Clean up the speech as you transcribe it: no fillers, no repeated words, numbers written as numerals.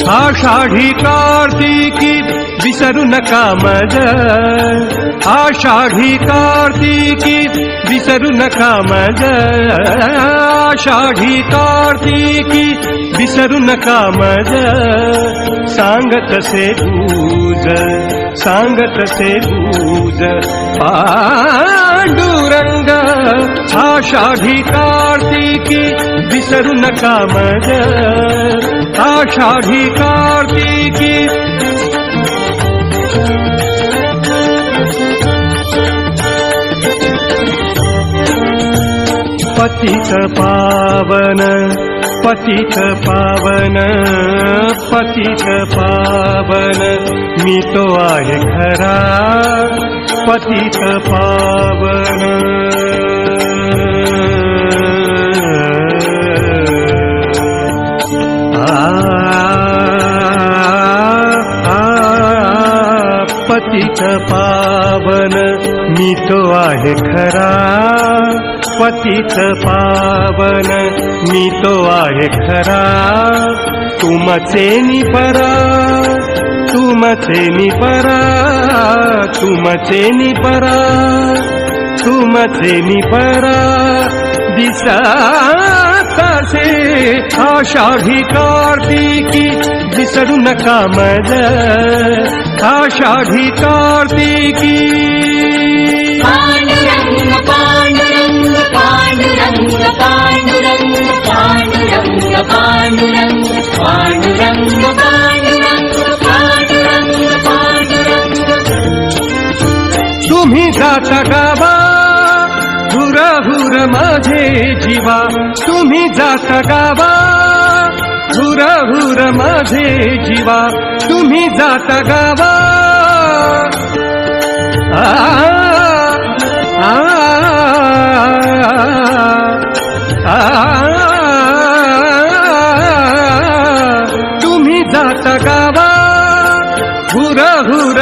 आषाढी कार्तिकी विसरू नका मज, आषाढी कार्तिकी विसरू नका मज, आषाढी कार्तिकी विसरू नका मज. सांगत से गुज, सांगत से गुज पांडुरंग. आषाढी कार्तिकी विसरू नका मज, आषाढी कार्तिकी. पतित पावन, पतित पावन, पतित पावन मी तो आहे खरा. पतित पावन पतित पावन मी तो आहे खरा. पतित पावन मी तो आहे खरा. तुमचे निपरा, तुमचे निपरा, तुमचे निपरा, तुमचे निपरा दिसतासे. आषाढी कार्तिकी विसरू नका मज, आषाढी कार्तिकी. पांडुरंग पांडुरंग पांडुरंग पांडुरंग पांडुरंग पांडुरंग पांडुरंग पांडुरंग पांडुरंग पांडुरंग. तुम्ही जाता गावा हुर हुर माझे जीवा. तुम्ही जाता गावा हुर हुर माझे जीवा. तुम्ही जाता गावा तुम्ही जाता गावा हुर हुर